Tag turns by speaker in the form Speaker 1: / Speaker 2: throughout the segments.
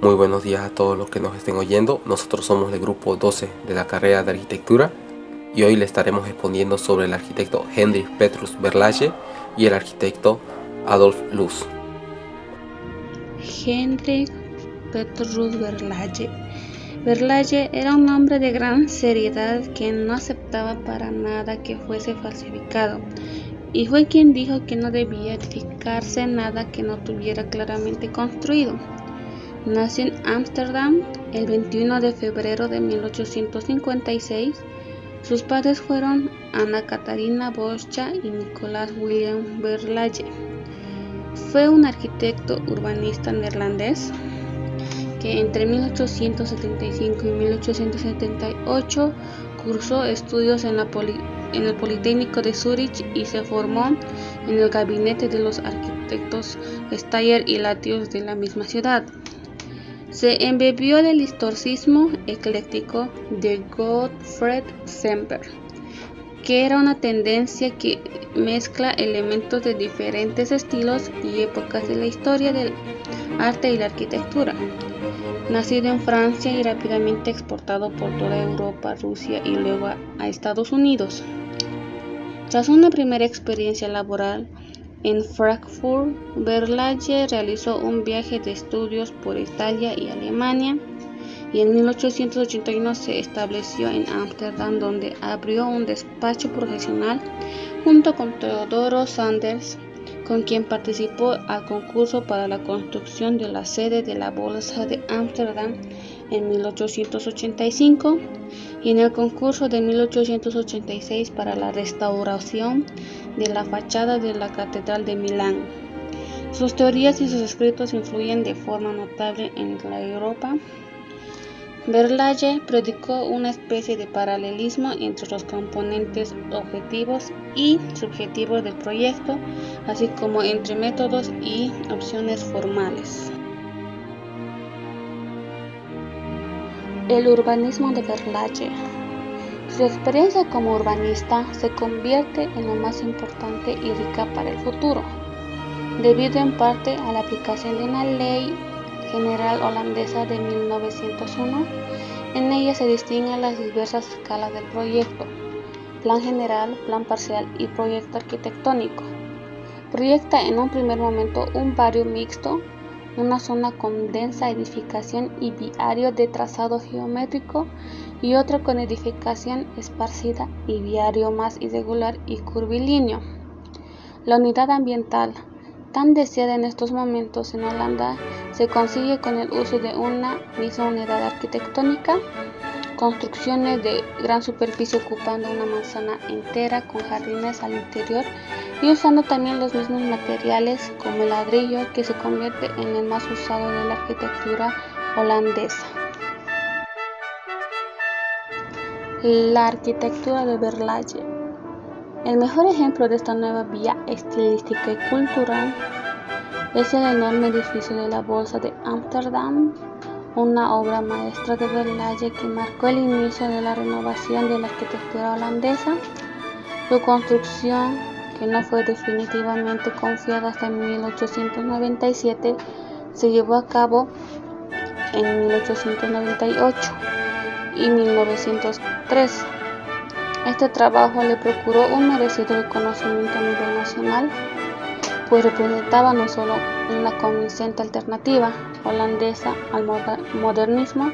Speaker 1: Muy buenos días a todos los que nos estén oyendo. Nosotros somos del grupo 12 de la carrera de arquitectura y hoy le estaremos exponiendo sobre el arquitecto Hendrik Petrus Verlaje y el arquitecto Adolf Loos.
Speaker 2: Hendrik Petrus Verlaje. Verlaje era un hombre de gran seriedad que no aceptaba para nada que fuese falsificado, y fue quien dijo que no debía edificarse nada que no tuviera claramente construido. Nació en Ámsterdam el 21 de febrero de 1856. Sus padres fueron Anna Catharina Boscha y Nicolas William Verlaje. Fue un arquitecto urbanista neerlandés que entre 1875 y 1878 cursó estudios en el Politécnico de Zúrich y se formó en el gabinete de los arquitectos Steyer y Latius de la misma ciudad. Se embebió del historicismo ecléctico de Gottfried Semper, que era una tendencia que mezcla elementos de diferentes estilos y épocas de la historia del arte y la arquitectura. Nacido en Francia y rápidamente exportado por toda Europa, Rusia y luego a Estados Unidos. Tras una primera experiencia laboral en Frankfurt, Verlaje realizó un viaje de estudios por Italia y Alemania y en 1881 se estableció en Ámsterdam, donde abrió un despacho profesional junto con Teodoro Sanders, con quien participó al concurso para la construcción de la sede de la Bolsa de Ámsterdam en 1885 y en el concurso de 1886 para la restauración de la fachada de la Catedral de Milán. Sus teorías y sus escritos influyen de forma notable en la Europa. Verlaje predicó una especie de paralelismo entre los componentes objetivos y subjetivos del proyecto, así como entre métodos y opciones formales. El urbanismo de Verlaje. Su experiencia como urbanista se convierte en lo más importante y rica para el futuro, debido en parte a la aplicación de una ley general holandesa de 1901. En ella se distinguen las diversas escalas del proyecto: plan general, plan parcial y proyecto arquitectónico. Proyecta en un primer momento un barrio mixto, una zona con densa edificación y viario de trazado geométrico, y otra con edificación esparcida y viario más irregular y curvilíneo. La unidad ambiental, tan deseada en estos momentos en Holanda, se consigue con el uso de una misma unidad arquitectónica, construcciones de gran superficie ocupando una manzana entera con jardines al interior y usando también los mismos materiales como el ladrillo, que se convierte en el más usado de la arquitectura holandesa. La arquitectura de Verlaje. El mejor ejemplo de esta nueva vía estilística y cultural es el enorme edificio de la Bolsa de Ámsterdam, una obra maestra de Verlaje que marcó el inicio de la renovación de la arquitectura holandesa. Su construcción, que no fue definitivamente confiada hasta 1897, se llevó a cabo en 1898 y 1903. Este trabajo le procuró un merecido reconocimiento a nivel nacional, pues representaba no solo una convincente alternativa holandesa al modernismo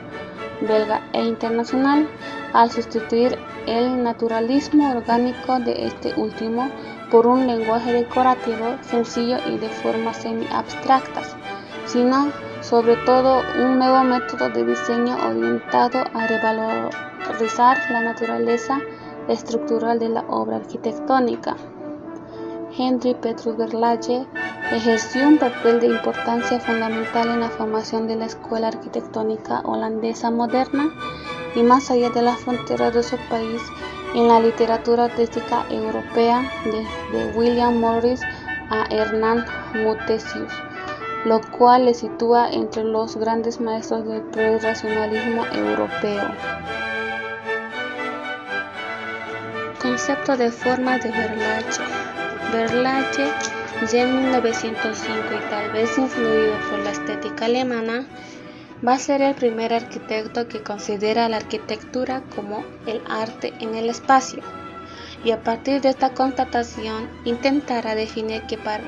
Speaker 2: belga e internacional, al sustituir el naturalismo orgánico de este último por un lenguaje decorativo sencillo y de formas semi-abstractas, sino sobre todo un nuevo método de diseño orientado a revalorizar la naturaleza estructural de la obra arquitectónica. Hendrik Petrus Verlaje ejerció un papel de importancia fundamental en la formación de la escuela arquitectónica holandesa moderna y más allá de las fronteras de su país, en la literatura artística europea, desde William Morris a Hernán Muthesius, lo cual le sitúa entre los grandes maestros del prerracionalismo europeo. Concepto de forma de Verlaje. Verlaje, ya en 1905 y tal vez influido por la estética alemana, Va a ser el primer arquitecto que considera la arquitectura como el arte en el espacio, y a partir de esta constatación intentará definir que para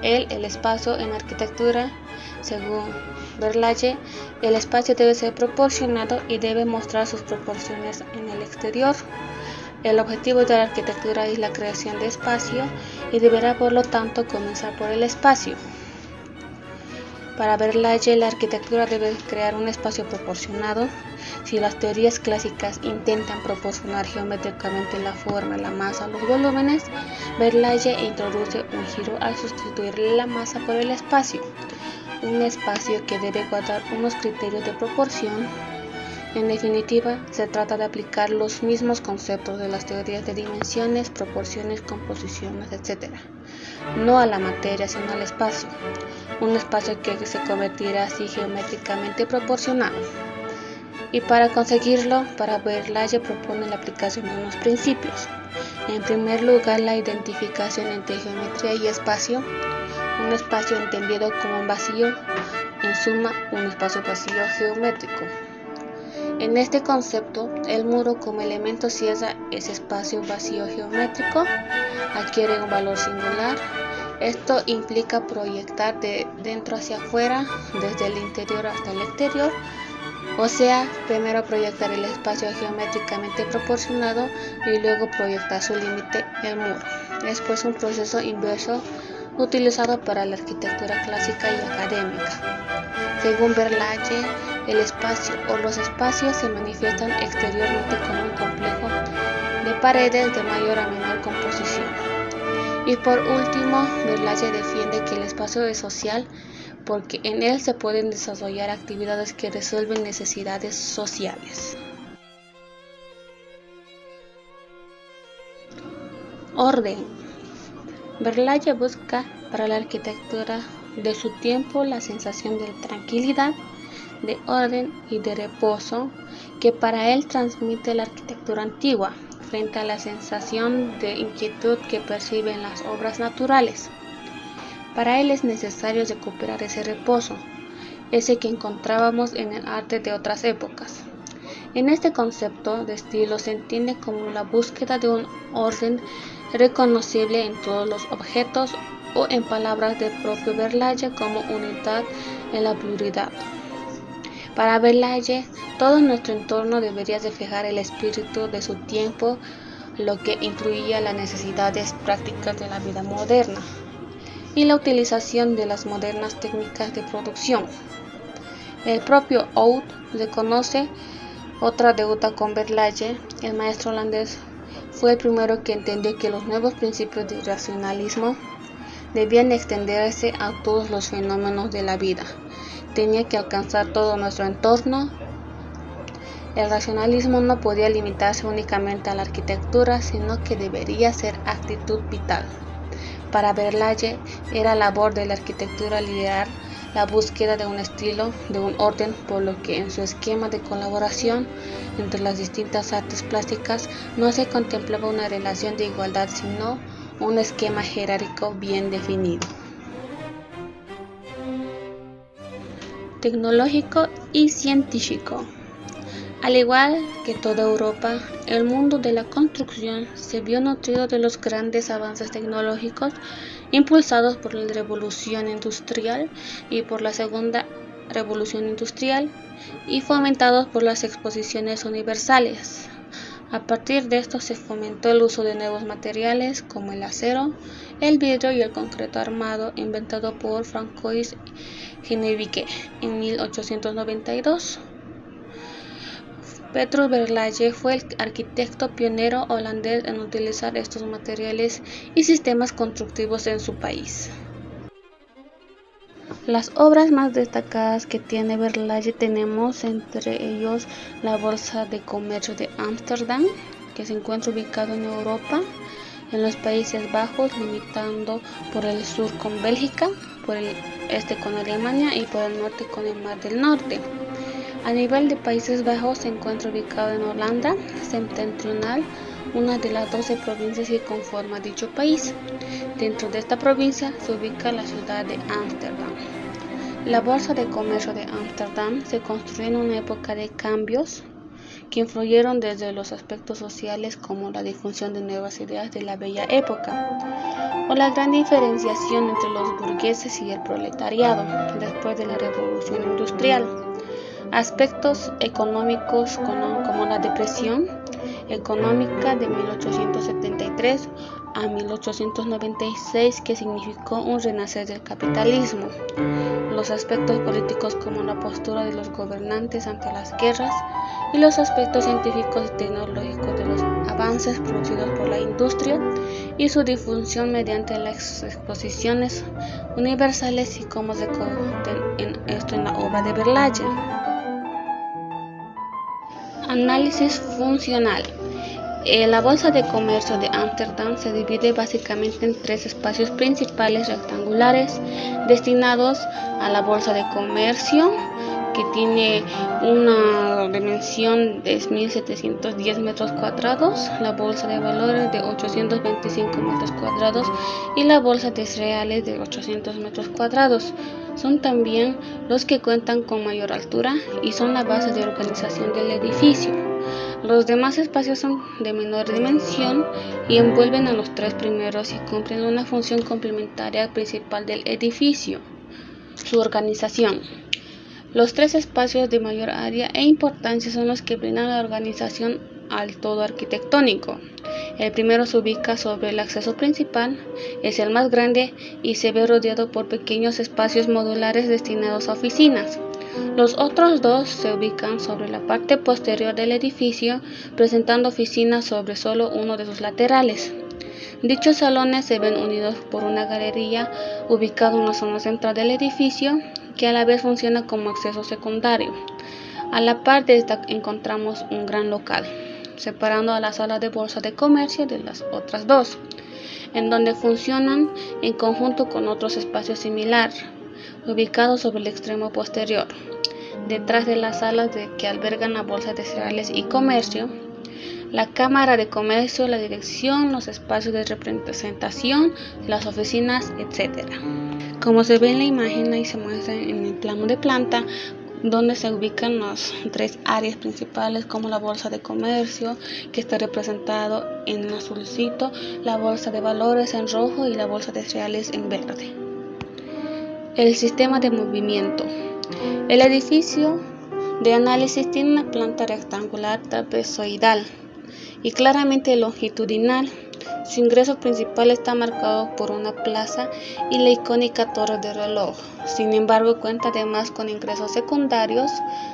Speaker 2: él el espacio en arquitectura, según Verlalle, el espacio debe ser proporcionado y debe mostrar sus proporciones en el exterior. El objetivo de la arquitectura es la creación de espacio y deberá por lo tanto comenzar por el espacio. Para Verlalle, la arquitectura debe crear un espacio proporcionado. Si las teorías clásicas intentan proporcionar geométricamente la forma, la masa o los volúmenes, Verlalle introduce un giro al sustituir la masa por el espacio, un espacio que debe guardar unos criterios de proporción. En definitiva, se trata de aplicar los mismos conceptos de las teorías de dimensiones, proporciones, composiciones, etc., no a la materia sino al espacio, un espacio que se convertirá así geométricamente proporcionado. Y para conseguirlo, para Verlalle propone la aplicación de unos principios. En primer lugar, la identificación entre geometría y espacio, un espacio entendido como un vacío, en suma, un espacio vacío geométrico. En este concepto, el muro como elemento cierra ese espacio vacío geométrico, adquiere un valor singular. Esto implica proyectar de dentro hacia afuera, desde el interior hasta el exterior, o sea, primero proyectar el espacio geométricamente proporcionado y luego proyectar su límite, el muro. Es pues un proceso inverso utilizado para la arquitectura clásica y académica. Según Verlalle, el espacio o los espacios se manifiestan exteriormente como un complejo de paredes de mayor a menor composición. Y por último, Verlalle defiende que el espacio es social porque en él se pueden desarrollar actividades que resuelven necesidades sociales. Orden. Verlalle busca para la arquitectura de su tiempo la sensación de tranquilidad, de orden y de reposo que para él transmite la arquitectura antigua frente a la sensación de inquietud que percibe en las obras naturales. Para él es necesario recuperar ese reposo, ese que encontrábamos en el arte de otras épocas. En este concepto de estilo se entiende como la búsqueda de un orden reconocible en todos los objetos o, en palabras del propio Verlalle, como unidad en la pluralidad. Para Verlalle, todo nuestro entorno debería reflejar el espíritu de su tiempo, lo que incluía las necesidades prácticas de la vida moderna y la utilización de las modernas técnicas de producción. El propio Oud reconoce otra deuda con Verlalle. El maestro holandés fue el primero que entendió que los nuevos principios del racionalismo debían extenderse a todos los fenómenos de la vida. Tenía que alcanzar todo nuestro entorno. El racionalismo no podía limitarse únicamente a la arquitectura, sino que debería ser actitud vital. Para Verlalle era labor de la arquitectura liderar la búsqueda de un estilo, de un orden, por lo que en su esquema de colaboración entre las distintas artes plásticas no se contemplaba una relación de igualdad, sino un esquema jerárquico bien definido. Tecnológico y científico. Al igual que toda Europa, el mundo de la construcción se vio nutrido de los grandes avances tecnológicos impulsados por la Revolución Industrial y por la Segunda Revolución Industrial y fomentados por las exposiciones universales. A partir de esto se fomentó el uso de nuevos materiales como el acero, el vidrio y el concreto armado, inventado por Francois Houwelingen en 1892. Petrus Verlalle fue el arquitecto pionero holandés en utilizar estos materiales y sistemas constructivos en su país. Las obras más destacadas que tiene Verlalle tenemos entre ellos la Bolsa de Comercio de Ámsterdam, que se encuentra ubicado en Europa, en los Países Bajos, limitando por el sur con Bélgica, por el este con Alemania y por el norte con el Mar del Norte. A nivel de Países Bajos se encuentra ubicado en Holanda septentrional, una de las 12 provincias que conforman dicho país. Dentro de esta provincia se ubica la ciudad de Ámsterdam. La Bolsa de Comercio de Ámsterdam se construyó en una época de cambios que influyeron desde los aspectos sociales como la difusión de nuevas ideas de la bella época o la gran diferenciación entre los burgueses y el proletariado después de la Revolución Industrial. Aspectos económicos como la depresión económica de 1873 a 1896, que significó un renacer del capitalismo. Los aspectos políticos como la postura de los gobernantes ante las guerras y los aspectos científicos y tecnológicos de los avances producidos por la industria y su difusión mediante las exposiciones universales y cómo se contiene esto en la obra de Verlaine. Análisis funcional. La Bolsa de Comercio de Ámsterdam se divide básicamente en tres espacios principales rectangulares destinados a la Bolsa de Comercio, que tiene una dimensión de 1.710 metros cuadrados, la Bolsa de Valores de 825 metros cuadrados y la Bolsa de Cereales de 800 metros cuadrados. Son también los que cuentan con mayor altura y son la base de organización del edificio. Los demás espacios son de menor dimensión y envuelven a los tres primeros y cumplen una función complementaria principal del edificio: su organización. Los tres espacios de mayor área e importancia son los que brindan la organización al todo arquitectónico. El primero se ubica sobre el acceso principal, es el más grande y se ve rodeado por pequeños espacios modulares destinados a oficinas. Los otros dos se ubican sobre la parte posterior del edificio, presentando oficinas sobre solo uno de sus laterales. Dichos salones se ven unidos por una galería ubicada en la zona central del edificio, que a la vez funciona como acceso secundario. A la par de esta encontramos un gran local, separando a la sala de bolsa de comercio de las otras dos, en donde funcionan en conjunto con otros espacios similares, ubicados sobre el extremo posterior. Detrás de las salas que albergan la bolsa de cereales y comercio, la cámara de comercio, la dirección, los espacios de representación, las oficinas, etc. Como se ve en la imagen, ahí se muestra en el plano de planta donde se ubican las tres áreas principales, como la bolsa de comercio, que está representado en azulcito, la bolsa de valores en rojo y la bolsa de cereales en verde. El sistema de movimiento. El edificio de análisis tiene una planta rectangular trapezoidal y claramente longitudinal. Su ingreso principal está marcado por una plaza y la icónica torre de reloj. Sin embargo, cuenta además con ingresos secundarios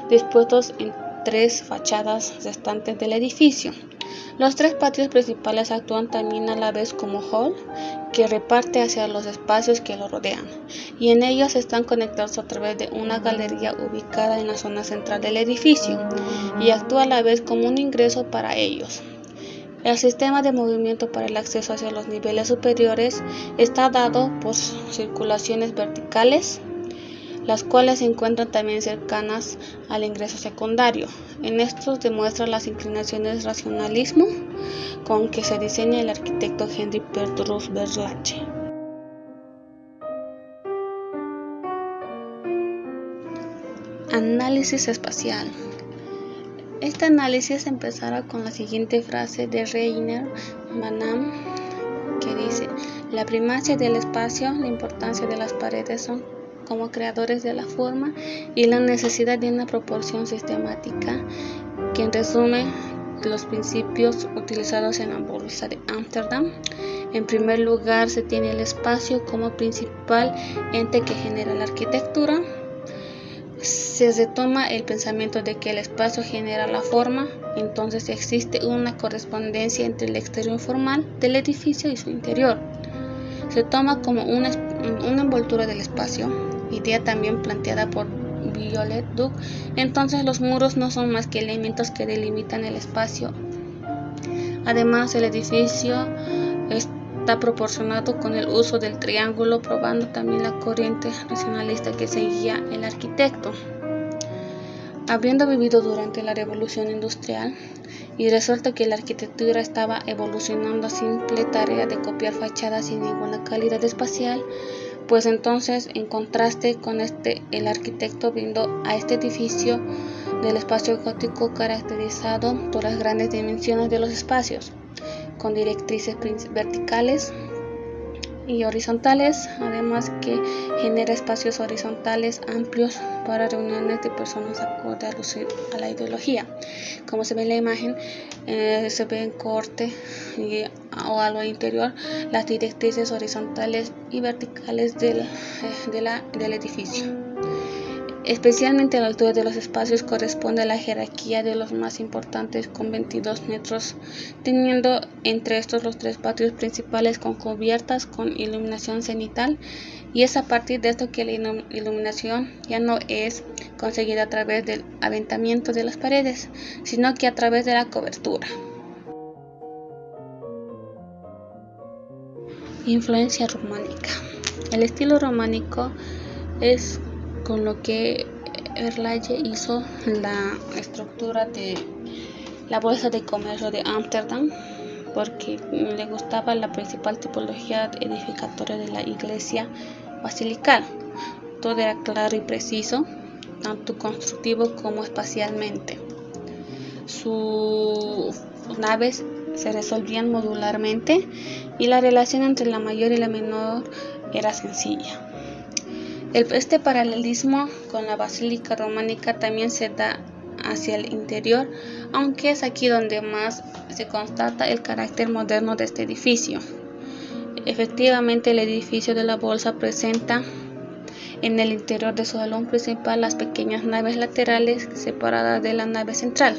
Speaker 2: dispuestos en tres fachadas restantes del edificio. Los tres patios principales actúan también a la vez como hall, que reparte hacia los espacios que lo rodean, y en ellos están conectados a través de una galería ubicada en la zona central del edificio, y actúa a la vez como un ingreso para ellos. El sistema de movimiento para el acceso hacia los niveles superiores está dado por circulaciones verticales, las cuales se encuentran también cercanas al ingreso secundario. En estos demuestra las inclinaciones racionalismo con que se diseña el arquitecto Henry Petrus Verlaine. Análisis espacial. Este análisis empezará con la siguiente frase de Reiner Banham, que dice: la primacia del espacio, la importancia de las paredes son como creadores de la forma y la necesidad de una proporción sistemática, que en resumen los principios utilizados en la Bolsa de Ámsterdam. En primer lugar, se tiene el espacio como principal ente que genera la arquitectura. Se retoma el pensamiento de que el espacio genera la forma, entonces existe una correspondencia entre el exterior formal del edificio y su interior. Se toma como una envoltura del espacio, idea también planteada por Viollet-le-Duc. Entonces los muros no son más que elementos que delimitan el espacio. Además, el edificio está proporcionado con el uso del triángulo, probando también la corriente racionalista que seguía el arquitecto. Habiendo vivido durante la Revolución Industrial y resuelto que la arquitectura estaba evolucionando a simple tarea de copiar fachadas sin ninguna calidad espacial, Pues entonces, en contraste con el arquitecto brindó a este edificio del espacio gótico caracterizado por las grandes dimensiones de los espacios, con directrices verticales y horizontales, además que genera espacios horizontales amplios para reuniones de personas acorde a la ideología. Como se ve en la imagen, se ve en corte o algo interior las directrices horizontales y verticales del edificio. Especialmente la altura de los espacios corresponde a la jerarquía de los más importantes con 22 metros, teniendo entre estos los 3 patios principales con cubiertas con iluminación cenital, y es a partir de esto que la iluminación ya no es conseguida a través del aventamiento de las paredes, sino que a través de la cobertura. Influencia románica. El estilo románico es con lo que Verlalle hizo la estructura de la Bolsa de Comercio de Ámsterdam, porque le gustaba la principal tipología edificatoria de la iglesia basilical. Todo era claro y preciso, tanto constructivo como espacialmente. Sus naves se resolvían modularmente y la relación entre la mayor y la menor era sencilla. Este paralelismo con la basílica románica también se da hacia el interior, aunque es aquí donde más se constata el carácter moderno de este edificio. Efectivamente, el edificio de la Bolsa presenta en el interior de su salón principal las pequeñas naves laterales separadas de la nave central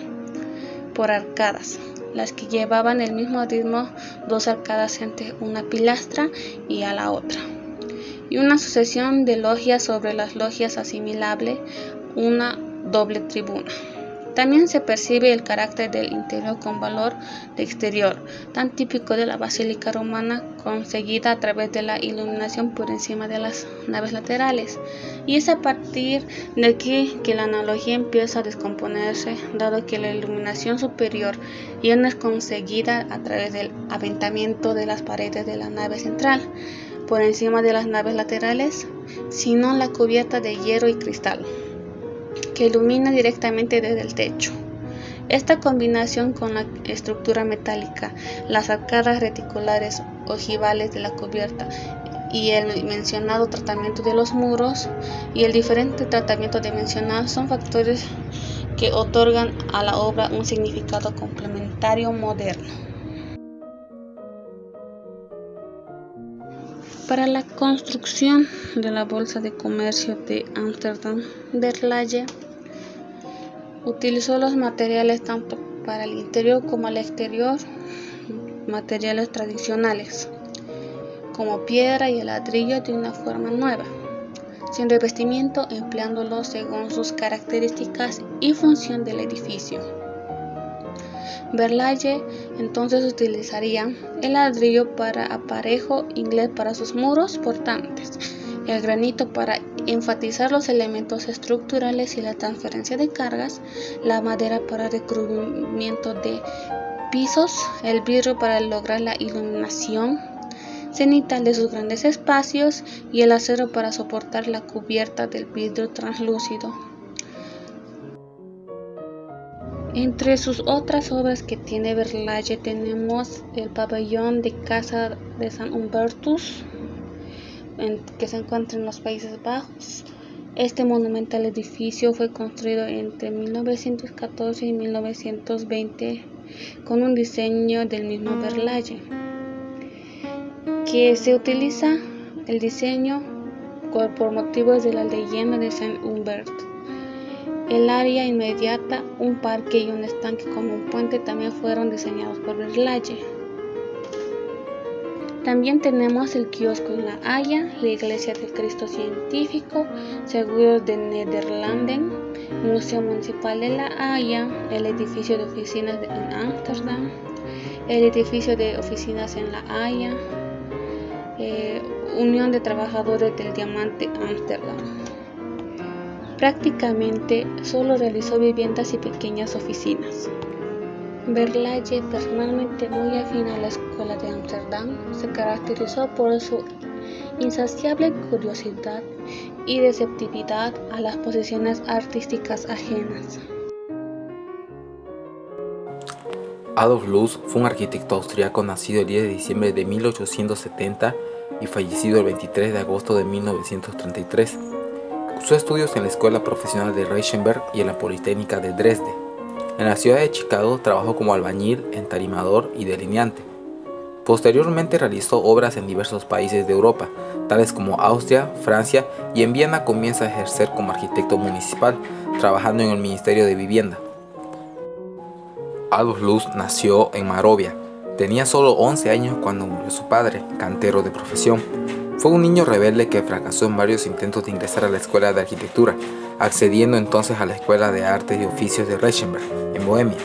Speaker 2: por arcadas, las que llevaban el mismo ritmo, 2 arcadas entre una pilastra y a la otra, y una sucesión de logias sobre las logias asimilable, una doble tribuna. También se percibe el carácter del interior con valor de exterior, tan típico de la basílica romana, conseguida a través de la iluminación por encima de las naves laterales. Y es a partir de aquí que la analogía empieza a descomponerse, dado que la iluminación superior ya no es conseguida a través del aventamiento de las paredes de la nave central por encima de las naves laterales, sino la cubierta de hierro y cristal, que ilumina directamente desde el techo. Esta combinación con la estructura metálica, las arcadas reticulares ojivales de la cubierta y el mencionado tratamiento de los muros y el diferente tratamiento dimensional son factores que otorgan a la obra un significado complementario moderno. Para la construcción de la Bolsa de Comercio de Ámsterdam, Verlalle utilizó los materiales tanto para el interior como el exterior, materiales tradicionales, como piedra y el ladrillo de una forma nueva, sin revestimiento, empleándolos según sus características y función del edificio. Verlalle entonces utilizaría el ladrillo para aparejo inglés para sus muros portantes, el granito para enfatizar los elementos estructurales y la transferencia de cargas, la madera para recubrimiento de pisos, el vidrio para lograr la iluminación cenital de sus grandes espacios y el acero para soportar la cubierta del vidrio translúcido. Entre sus otras obras que tiene Verlalle tenemos el pabellón de Casa de San Hubertus, que se encuentra en los Países Bajos. Este monumental edificio fue construido entre 1914 y 1920 con un diseño del mismo Verlalle, que se utiliza el diseño por motivos de la leyenda de San Humbert. El área inmediata, un parque y un estanque con un puente también fueron diseñados por Verlalle. También tenemos el kiosco en La Haya, la Iglesia del Cristo Científico, Seguros de Nederlanden, Museo Municipal de La Haya, el edificio de oficinas en Ámsterdam, el edificio de oficinas en La Haya, Unión de Trabajadores del Diamante Ámsterdam. Prácticamente solo realizó viviendas y pequeñas oficinas. Verlalle, personalmente muy afín a la Escuela de Ámsterdam, se caracterizó por su insaciable curiosidad y receptividad a las posesiones artísticas ajenas.
Speaker 3: Adolf Loos fue un arquitecto austriaco nacido el 10 de diciembre de 1870 y fallecido el 23 de agosto de 1933. Cursó estudios en la Escuela Profesional de Reichenberg y en la Politécnica de Dresde. En la ciudad de Chicago trabajó como albañil, entarimador y delineante. Posteriormente realizó obras en diversos países de Europa, tales como Austria, Francia, y en Viena comienza a ejercer como arquitecto municipal, trabajando en el Ministerio de Vivienda. Adolf Loos nació en Moravia. Tenía solo 11 años cuando murió su padre, cantero de profesión. Fue un niño rebelde que fracasó en varios intentos de ingresar a la escuela de arquitectura, accediendo entonces a la Escuela de Artes y Oficios de Reichenberg, en Bohemia.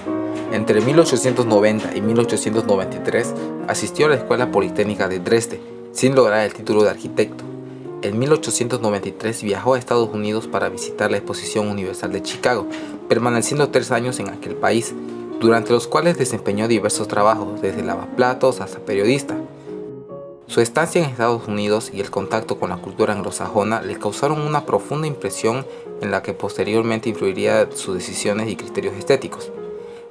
Speaker 3: Entre 1890 y 1893 asistió a la Escuela Politécnica de Dresde, sin lograr el título de arquitecto. En 1893 viajó a Estados Unidos para visitar la Exposición Universal de Chicago, permaneciendo 3 años en aquel país, durante los cuales desempeñó diversos trabajos, desde lavaplatos hasta periodista. Su estancia en Estados Unidos y el contacto con la cultura anglosajona le causaron una profunda impresión en la que posteriormente influiría sus decisiones y criterios estéticos.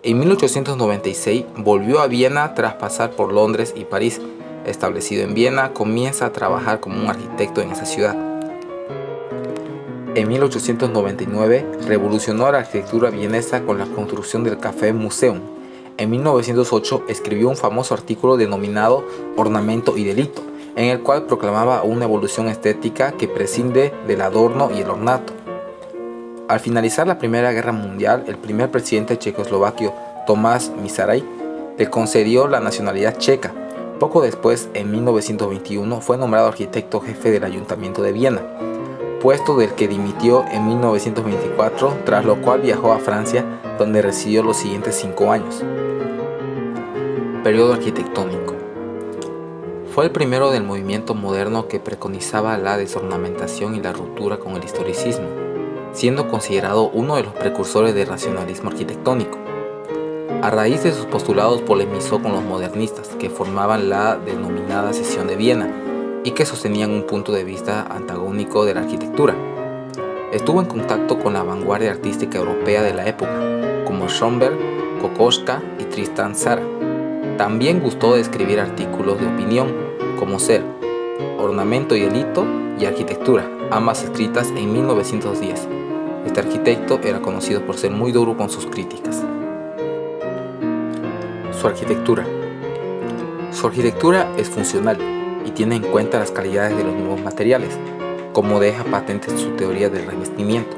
Speaker 3: En 1896 volvió a Viena tras pasar por Londres y París. Establecido en Viena, comienza a trabajar como un arquitecto en esa ciudad. En 1899 revolucionó la arquitectura vienesa con la construcción del Café Museum. En 1908 escribió un famoso artículo denominado Ornamento y Delito, en el cual proclamaba una evolución estética que prescinde del adorno y el ornato. Al finalizar la Primera Guerra Mundial, el primer presidente checoslovaquio, Tomás Masaryk, le concedió la nacionalidad checa. Poco después, en 1921, fue nombrado arquitecto jefe del Ayuntamiento de Viena, puesto del que dimitió en 1924, tras lo cual viajó a Francia, donde residió los siguientes 5 años. Periodo arquitectónico. Fue el primero del movimiento moderno que preconizaba la desornamentación y la ruptura con el historicismo, siendo considerado uno de los precursores del racionalismo arquitectónico. A raíz de sus postulados polemizó con los modernistas, que formaban la denominada Secesión de Viena, y que sostenían un punto de vista antagónico de la arquitectura. Estuvo en contacto con la vanguardia artística europea de la época, como Schönberg, Kokoschka y Tristan Tzara. También gustó de escribir artículos de opinión, como Ser, Ornamento y Delito y Arquitectura, ambas escritas en 1910. Este arquitecto era conocido por ser muy duro con sus críticas. Su arquitectura. Su arquitectura es funcional y tiene en cuenta las calidades de los nuevos materiales, como deja patente su teoría del revestimiento.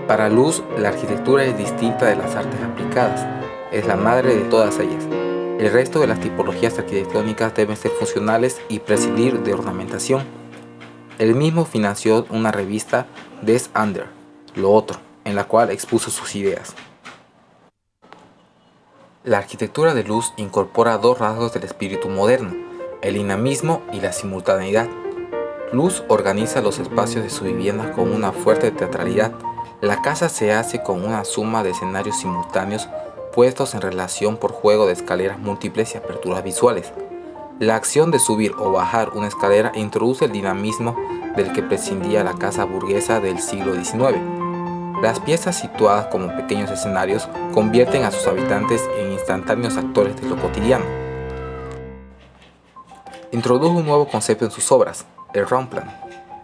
Speaker 3: Para Loos, la arquitectura es distinta de las artes aplicadas, es la madre de todas ellas. El resto de las tipologías arquitectónicas deben ser funcionales y prescindir de ornamentación. Él mismo financió una revista, Des Andere, lo otro, en la cual expuso sus ideas. La arquitectura de Loos incorpora 2 rasgos del espíritu moderno: el dinamismo y la simultaneidad. Loos organiza los espacios de su vivienda con una fuerte teatralidad. La casa se hace con una suma de escenarios simultáneos puestos en relación por juego de escaleras múltiples y aperturas visuales. La acción de subir o bajar una escalera introduce el dinamismo del que prescindía la casa burguesa del siglo XIX. Las piezas situadas como pequeños escenarios convierten a sus habitantes en instantáneos actores de lo cotidiano. Introdujo un nuevo concepto en sus obras, el Raumplan.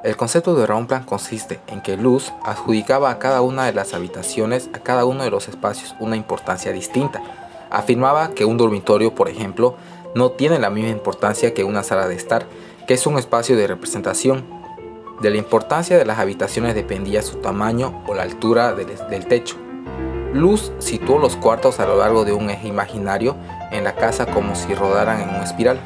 Speaker 3: El concepto de Raumplan consiste en que Loos adjudicaba a cada una de las habitaciones, a cada uno de los espacios, una importancia distinta. Afirmaba que un dormitorio, por ejemplo, no tiene la misma importancia que una sala de estar, que es un espacio de representación. De la importancia de las habitaciones dependía su tamaño o la altura del techo. Loos situó los cuartos a lo largo de un eje imaginario en la casa como si rodaran en una espiral.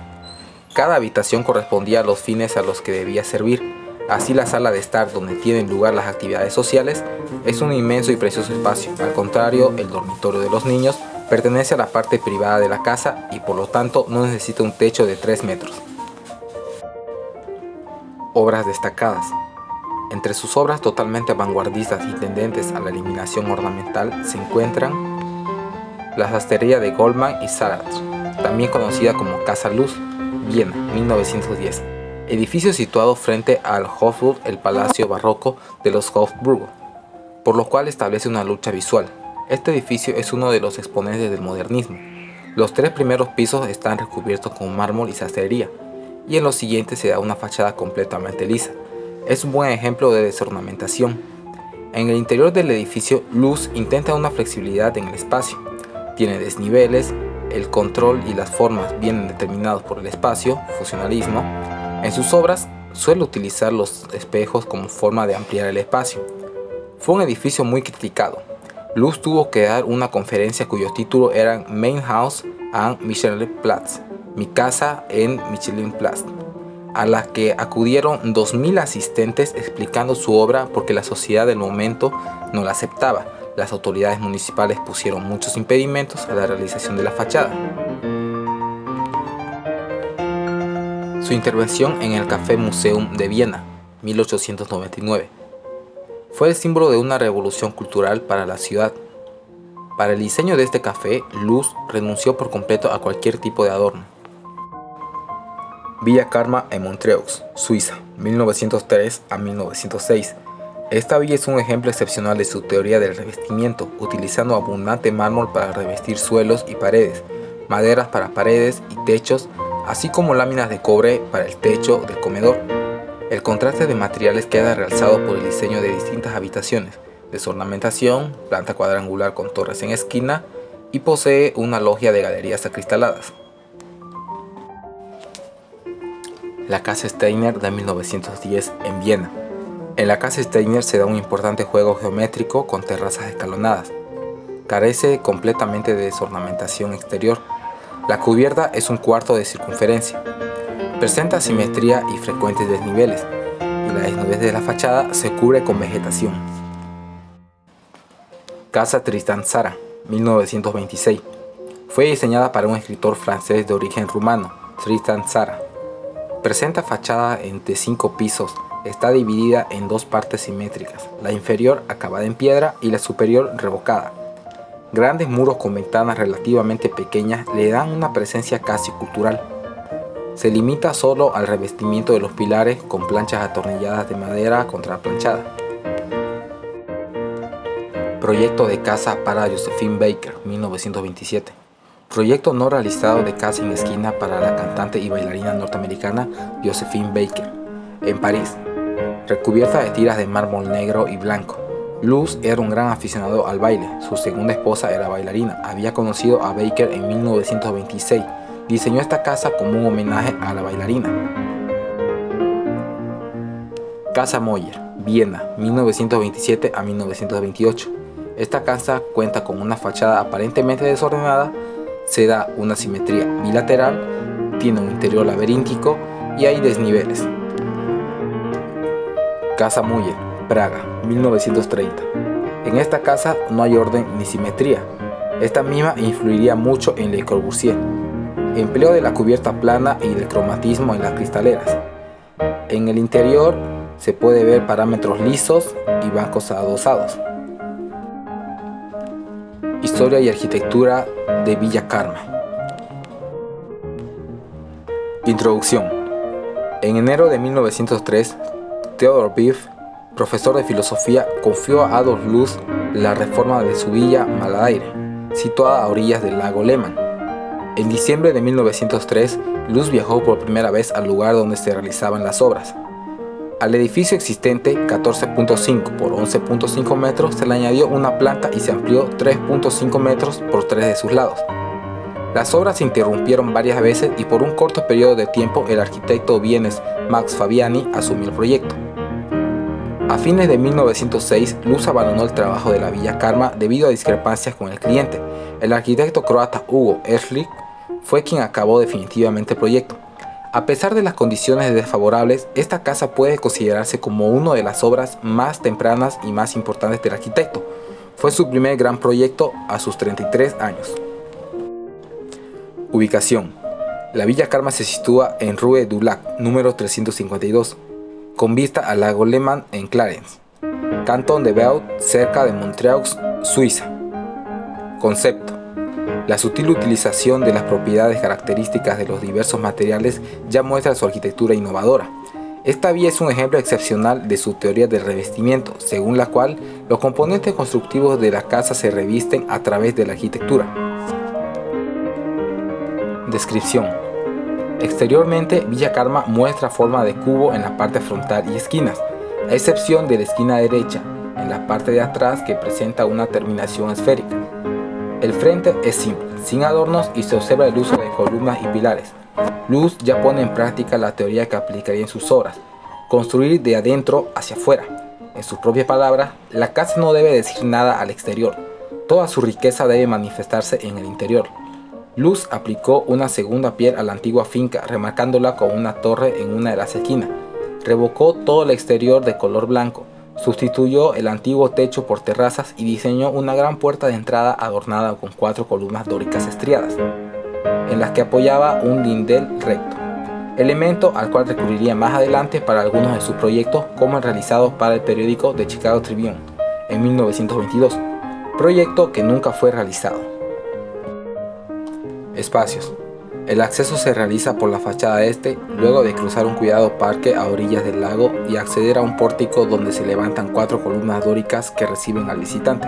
Speaker 3: Cada habitación correspondía a los fines a los que debía servir. Así, la sala de estar, donde tienen lugar las actividades sociales, es un inmenso y precioso espacio. Al contrario, el dormitorio de los niños pertenece a la parte privada de la casa y por lo tanto no necesita un techo de 3 metros. Obras destacadas. Entre sus obras totalmente vanguardistas y tendentes a la eliminación ornamental se encuentran la sastrería de Goldman y Sarach, también conocida como Casa Loos, Viena, 1910. edificio situado frente al Hofburg, el palacio barroco de los Hofburgo, por lo cual establece una lucha visual. Este edificio es uno de los exponentes del modernismo. Los 3 primeros pisos están recubiertos con mármol y sastrería, y en los siguientes se da una fachada completamente lisa. Es un buen ejemplo de desornamentación. En el interior del edificio, Luz intenta una flexibilidad en el espacio. Tiene desniveles, el control y las formas vienen determinados por el espacio, funcionalismo. En sus obras suele utilizar los espejos como forma de ampliar el espacio. Fue un edificio muy criticado. Luz tuvo que dar una conferencia cuyo título era Mein Haus am Michelinplatz, mi casa en Michelinplatz, a la que acudieron 2000 asistentes explicando su obra porque la sociedad del momento no la aceptaba. Las autoridades municipales pusieron muchos impedimentos a la realización de la fachada. Su intervención en el Café Museum de Viena, 1899, fue el símbolo de una revolución cultural para la ciudad. Para el diseño de este café, Luz renunció por completo a cualquier tipo de adorno. Villa Karma en Montreux, Suiza, 1903 a 1906. Esta villa es un ejemplo excepcional de su teoría del revestimiento, utilizando abundante mármol para revestir suelos y paredes, maderas para paredes y techos, así como láminas de cobre para el techo del comedor. El contraste de materiales queda realzado por el diseño de distintas habitaciones, desornamentación, planta cuadrangular con torres en esquina y posee una logia de galerías acristaladas. La Casa Steiner de 1910 en Viena. En la Casa Steiner se da un importante juego geométrico con terrazas escalonadas. Carece completamente de desornamentación exterior. La cubierta es un cuarto de circunferencia. Presenta simetría y frecuentes desniveles, y la desnudez de la fachada se cubre con vegetación. Casa Tristan Tzara, 1926. Fue diseñada para un escritor francés de origen rumano, Tristan Tzara. Presenta fachada de 5 pisos, está dividida en 2 partes simétricas, la inferior acabada en piedra y la superior revocada. Grandes muros con ventanas relativamente pequeñas le dan una presencia casi cultural. Se limita solo al revestimiento de los pilares con planchas atornilladas de madera contraplanchada. Proyecto de casa para Josephine Baker, 1927. Proyecto no realizado de casa en esquina para la cantante y bailarina norteamericana Josephine Baker, en París, recubierta de tiras de mármol negro y blanco. Luz era un gran aficionado al baile, su segunda esposa era bailarina, había conocido a Baker en 1926, diseñó esta casa como un homenaje a la bailarina. Casa Moyer, Viena, 1927 a 1928. Esta casa cuenta con una fachada aparentemente desordenada, se da una simetría bilateral, tiene un interior laberíntico y hay desniveles. Casa Muller, Praga, 1930. En esta casa no hay orden ni simetría. Esta misma influiría mucho en Le Corbusier. Empleo de la cubierta plana y del cromatismo en las cristaleras. En el interior se puede ver parámetros lisos y bancos adosados. Historia y arquitectura de Villa Karma. Introducción. En enero de 1903, Theodor Biff, profesor de filosofía, confió a Adolf Luz la reforma de su villa Malaire, situada a orillas del lago Lehmann. En diciembre de 1903, Luz viajó por primera vez al lugar donde se realizaban las obras. Al edificio existente, 14.5 por 11.5 metros, se le añadió una planta y se amplió 3.5 metros por 3 de sus lados. Las obras se interrumpieron varias veces y por un corto periodo de tiempo el arquitecto vienes Max Fabiani asumió el proyecto. A fines de 1906, Luz abandonó el trabajo de la Villa Karma debido a discrepancias con el cliente. El arquitecto croata Hugo Ehrlich fue quien acabó definitivamente el proyecto. A pesar de las condiciones desfavorables, esta casa puede considerarse como una de las obras más tempranas y más importantes del arquitecto. Fue su primer gran proyecto a sus 33 años. Ubicación. La Villa Karma se sitúa en Rue du Lac, número 352, con vista al lago Lehmann en Clarence, Cantón de Vaud, cerca de Montreux, Suiza. Concepto. La sutil utilización de las propiedades características de los diversos materiales ya muestra su arquitectura innovadora. Esta vía es un ejemplo excepcional de su teoría del revestimiento, según la cual los componentes constructivos de la casa se revisten a través de la arquitectura. Descripción. Exteriormente, Villa Karma muestra forma de cubo en la parte frontal y esquinas, a excepción de la esquina derecha, en la parte de atrás que presenta una terminación esférica. El frente es simple, sin adornos y se observa el uso de columnas y pilares. Luz ya pone en práctica la teoría que aplicaría en sus obras, construir de adentro hacia afuera. En sus propias palabras, la casa no debe decir nada al exterior, toda su riqueza debe manifestarse en el interior. Luz aplicó una segunda piel a la antigua finca, remarcándola con una torre en una de las esquinas. Revocó todo el exterior de color blanco, sustituyó el antiguo techo por terrazas y diseñó una gran puerta de entrada adornada con 4 columnas dóricas estriadas, en las que apoyaba un dindel recto, elemento al cual recurriría más adelante para algunos de sus proyectos, como el realizado para el periódico The Chicago Tribune en 1922, proyecto que nunca fue realizado. Espacios. El acceso se realiza por la fachada este, luego de cruzar un cuidado parque a orillas del lago y acceder a un pórtico donde se levantan 4 columnas dóricas que reciben al visitante.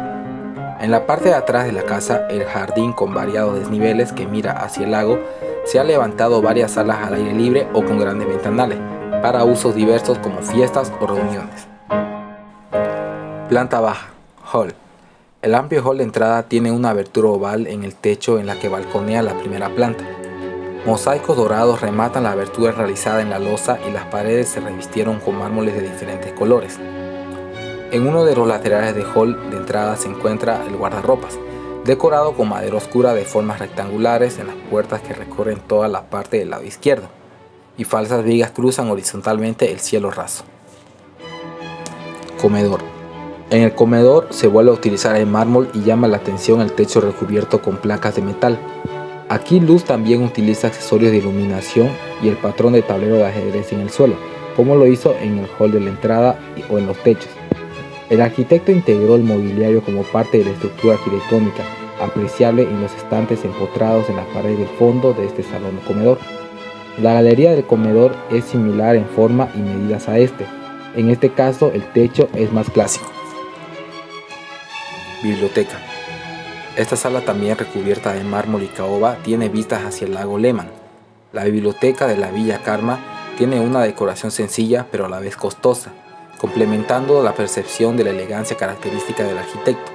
Speaker 3: En la parte de atrás de la casa, el jardín con variados desniveles que mira hacia el lago, se han levantado varias salas al aire libre o con grandes ventanales, para usos diversos como fiestas o reuniones. Planta baja, hall. El amplio hall de entrada tiene una abertura oval en el techo en la que balconea la primera planta. Mosaicos dorados rematan la abertura realizada en la losa y las paredes se revistieron con mármoles de diferentes colores. En uno de los laterales del hall de entrada se encuentra el guardarropas, decorado con madera oscura de formas rectangulares en las puertas que recorren toda la parte del lado izquierdo, y falsas vigas cruzan horizontalmente el cielo raso. Comedor. En el comedor se vuelve a utilizar el mármol y llama la atención el techo recubierto con placas de metal. Aquí Luz también utiliza accesorios de iluminación y el patrón de tablero de ajedrez en el suelo, como lo hizo en el hall de la entrada o en los techos. El arquitecto integró el mobiliario como parte de la estructura arquitectónica, apreciable en los estantes empotrados en la pared del fondo de este salón o comedor. La galería del comedor es similar en forma y medidas a este. En este caso, el techo es más clásico. Biblioteca. Esta sala, también recubierta de mármol y caoba, tiene vistas hacia el lago Lehmann. La biblioteca de la Villa Karma tiene una decoración sencilla pero a la vez costosa, complementando la percepción de la elegancia característica del arquitecto.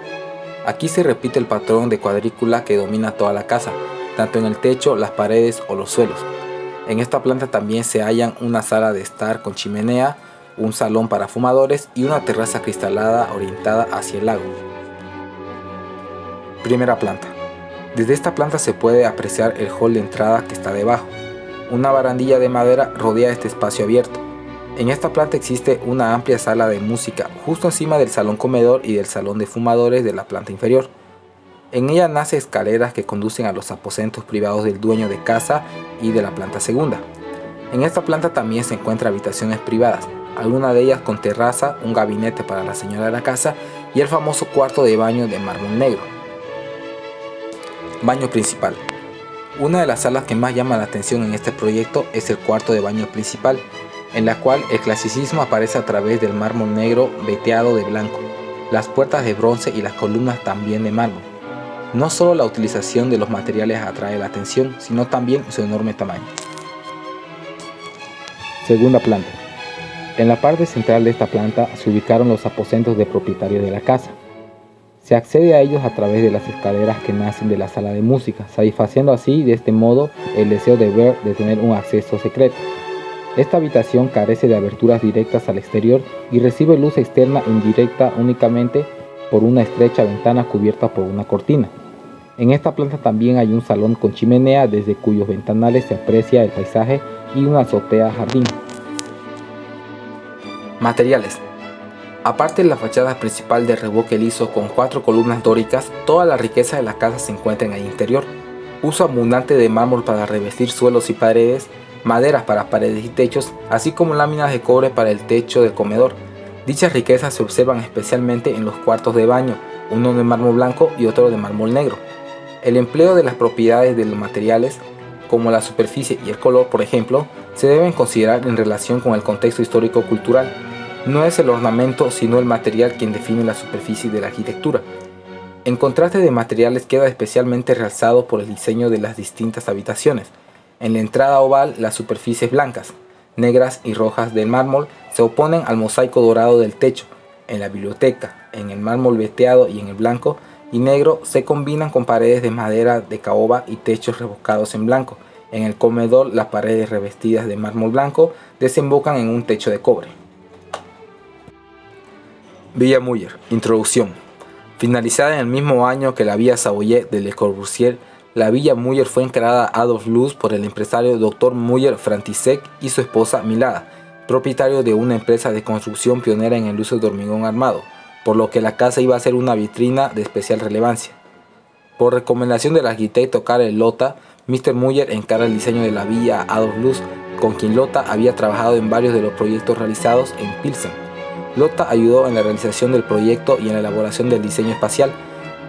Speaker 3: Aquí se repite el patrón de cuadrícula que domina toda la casa, tanto en el techo, las paredes o los suelos. En esta planta también se hallan una sala de estar con chimenea, un salón para fumadores y una terraza cristalada orientada hacia el lago. Primera planta. Desde esta planta se puede apreciar el hall de entrada que está debajo. Una barandilla de madera rodea este espacio abierto. En esta planta existe una amplia sala de música justo encima del salón comedor y del salón de fumadores de la planta inferior. En ella nacen escaleras que conducen a los aposentos privados del dueño de casa y de la planta segunda. En esta planta también se encuentran habitaciones privadas, algunas de ellas con terraza, un gabinete para la señora de la casa y el famoso cuarto de baño de mármol negro. Baño principal. Una de las salas que más llama la atención en este proyecto es el cuarto de baño principal, en la cual el clasicismo aparece a través del mármol negro veteado de blanco, las puertas de bronce y las columnas también de mármol. No solo la utilización de los materiales atrae la atención, sino también su enorme tamaño. Segunda planta. En la parte central de esta planta se ubicaron los aposentos de propietarios de la casa. Se accede a ellos a través de las escaleras que nacen de la sala de música, satisfaciendo así de este modo el deseo de tener un acceso secreto. Esta habitación carece de aberturas directas al exterior y recibe luz externa indirecta únicamente por una estrecha ventana cubierta por una cortina. En esta planta también hay un salón con chimenea desde cuyos ventanales se aprecia el paisaje y una azotea jardín. Materiales. Aparte de la fachada principal de revoque liso con 4 columnas dóricas, toda la riqueza de la casa se encuentra en el interior. Uso abundante de mármol para revestir suelos y paredes, maderas para paredes y techos, así como láminas de cobre para el techo del comedor. Dichas riquezas se observan especialmente en los cuartos de baño, uno de mármol blanco y otro de mármol negro. El empleo de las propiedades de los materiales, como la superficie y el color, por ejemplo, se deben considerar en relación con el contexto histórico-cultural. No es el ornamento, sino el material quien define la superficie de la arquitectura. En contraste de materiales queda especialmente realzado por el diseño de las distintas habitaciones. En la entrada oval, las superficies blancas, negras y rojas del mármol se oponen al mosaico dorado del techo. En la biblioteca, en el mármol veteado y en el blanco y negro se combinan con paredes de madera de caoba y techos revocados en blanco. En el comedor, las paredes revestidas de mármol blanco desembocan en un techo de cobre. Villa Muller. Introducción. Finalizada en el mismo año que la Villa Savoye de Le Corbusier, la Villa Muller fue encarada a Adolf Loos por el empresario Dr. Muller-František y su esposa Milada, propietario de una empresa de construcción pionera en el uso de hormigón armado, por lo que la casa iba a ser una vitrina de especial relevancia. Por recomendación del arquitecto Karel Lotta, Mr. Muller encarga el diseño de la villa a Adolf Loos, con quien Lotta había trabajado en varios de los proyectos realizados en Pilsen. Lotta ayudó en la realización del proyecto y en la elaboración del diseño espacial,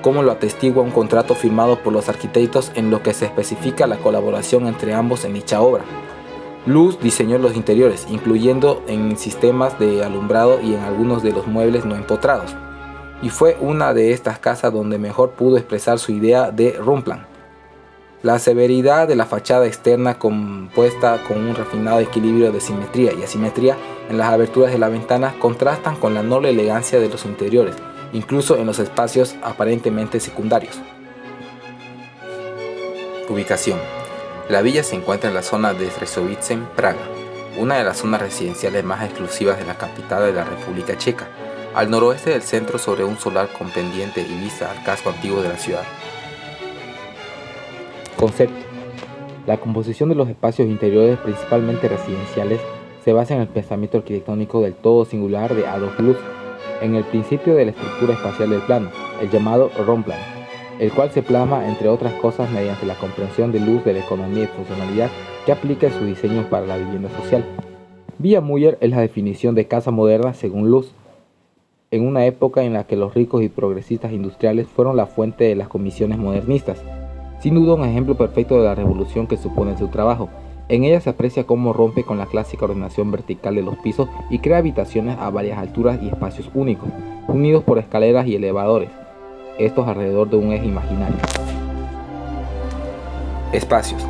Speaker 3: como lo atestigua un contrato firmado por los arquitectos en lo que se especifica la colaboración entre ambos en dicha obra. Loos diseñó los interiores, incluyendo en sistemas de alumbrado y en algunos de los muebles no empotrados, y fue una de estas casas donde mejor pudo expresar su idea de Rundplan. La severidad de la fachada externa, compuesta con un refinado equilibrio de simetría y asimetría en las aberturas de las ventanas, contrastan con la noble elegancia de los interiores, incluso en los espacios aparentemente secundarios. Ubicación. La villa se encuentra en la zona de Střešovice, Praga, una de las zonas residenciales más exclusivas de la capital de la República Checa, al noroeste del centro sobre un solar con pendiente y vista al casco antiguo de la ciudad. Concepto. La composición de los espacios interiores, principalmente residenciales, se basa en el pensamiento arquitectónico del todo singular de Adolf Loos, en el principio de la estructura espacial del plano, el llamado Rundplan, el cual se plasma, entre otras cosas, mediante la comprensión de Loos de la economía y funcionalidad que aplica en su diseño para la vivienda social. Villa Muller es la definición de casa moderna según Loos, en una época en la que los ricos y progresistas industriales fueron la fuente de las comisiones modernistas. Sin duda un ejemplo perfecto de la revolución que supone su trabajo. En ella se aprecia cómo rompe con la clásica ordenación vertical de los pisos y crea habitaciones a varias alturas y espacios únicos, unidos por escaleras y elevadores, estos alrededor de un eje imaginario. Espacios.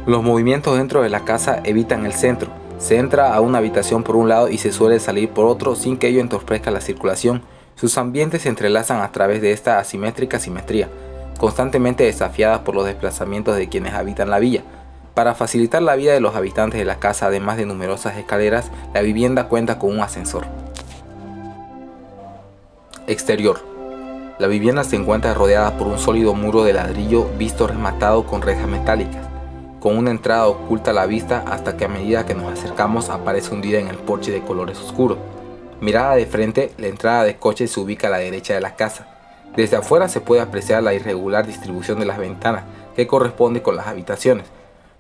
Speaker 3: Los movimientos dentro de la casa evitan el centro. Se entra a una habitación por un lado y se suele salir por otro sin que ello entorpezca la circulación. Sus ambientes se entrelazan a través de esta asimétrica simetría, constantemente desafiadas por los desplazamientos de quienes habitan la villa. Para facilitar la vida de los habitantes de la casa, además de numerosas escaleras, la vivienda cuenta con un ascensor. Exterior. La vivienda se encuentra rodeada por un sólido muro de ladrillo visto rematado con rejas metálicas, con una entrada oculta a la vista hasta que a medida que nos acercamos aparece hundida en el porche de colores oscuros. Mirada de frente, la entrada de coche se ubica a la derecha de la casa. Desde afuera se puede apreciar la irregular distribución de las ventanas, que corresponde con las habitaciones.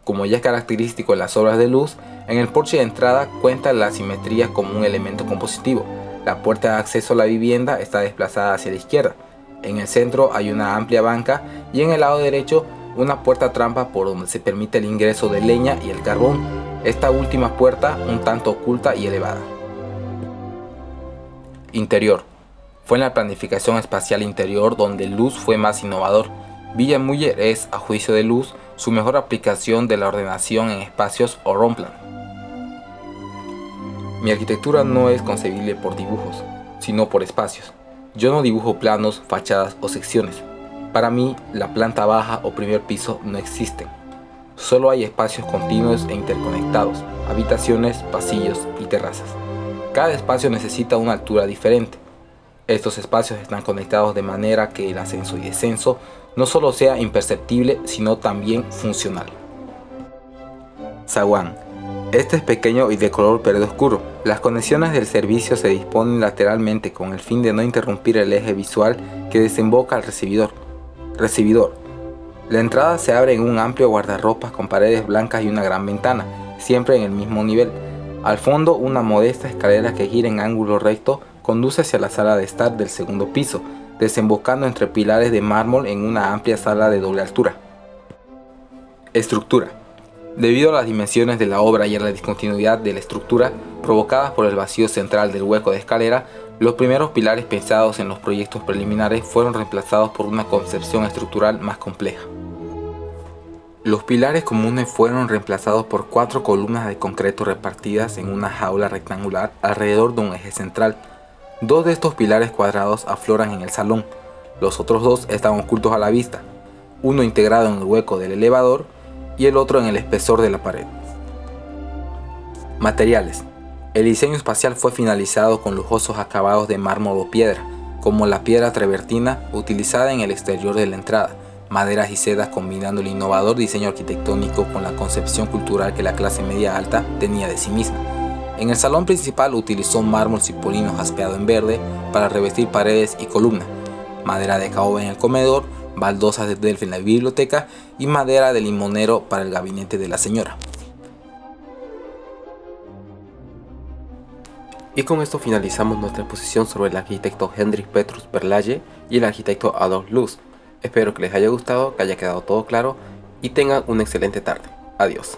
Speaker 3: Como ya es característico en las obras de Loos, en el porche de entrada cuenta la simetría como un elemento compositivo. La puerta de acceso a la vivienda está desplazada hacia la izquierda. En el centro hay una amplia banca y en el lado derecho una puerta trampa por donde se permite el ingreso de leña y el carbón, esta última puerta un tanto oculta y elevada. Interior. Fue en la planificación espacial interior donde Loos fue más innovador. Villa Muller es, a juicio de Loos, su mejor aplicación de la ordenación en espacios o Rundplan. Mi arquitectura no es concebible por dibujos, sino por espacios. Yo no dibujo planos, fachadas o secciones. Para mí, la planta baja o primer piso no existen. Solo hay espacios continuos e interconectados, habitaciones, pasillos y terrazas. Cada espacio necesita una altura diferente. Estos espacios están conectados de manera que el ascenso y descenso no solo sea imperceptible, sino también funcional. Zaguán. Este es pequeño y de color verde oscuro. Las conexiones del servicio se disponen lateralmente con el fin de no interrumpir el eje visual que desemboca al recibidor. La entrada se abre en un amplio guardarropas con paredes blancas y una gran ventana, siempre en el mismo nivel. Al fondo, una modesta escalera que gira en ángulo recto conduce hacia la sala de estar del segundo piso, desembocando entre pilares de mármol en una amplia sala de doble altura. Estructura. Debido a las dimensiones de la obra y a la discontinuidad de la estructura provocadas por el vacío central del hueco de escalera, los primeros pilares pensados en los proyectos preliminares fueron reemplazados por una concepción estructural más compleja. Los pilares comunes fueron reemplazados por 4 columnas de concreto repartidas en una jaula rectangular alrededor de un eje central. 2 de estos pilares cuadrados afloran en el salón, los otros 2 están ocultos a la vista, uno integrado en el hueco del elevador y el otro en el espesor de la pared. Materiales. El diseño espacial fue finalizado con lujosos acabados de mármol o piedra, como la piedra travertina utilizada en el exterior de la entrada, maderas y sedas combinando el innovador diseño arquitectónico con la concepción cultural que la clase media alta tenía de sí misma. En el salón principal utilizó mármol cipolino jaspeado en verde para revestir paredes y columnas, madera de caoba en el comedor, baldosas de Delft en la biblioteca y madera de limonero para el gabinete de la señora.
Speaker 1: Y con esto finalizamos nuestra exposición sobre el arquitecto Hendrik Petrus Verlaje y el arquitecto Adolf Loos. Espero que les haya gustado, que haya quedado todo claro y tengan una excelente tarde. Adiós.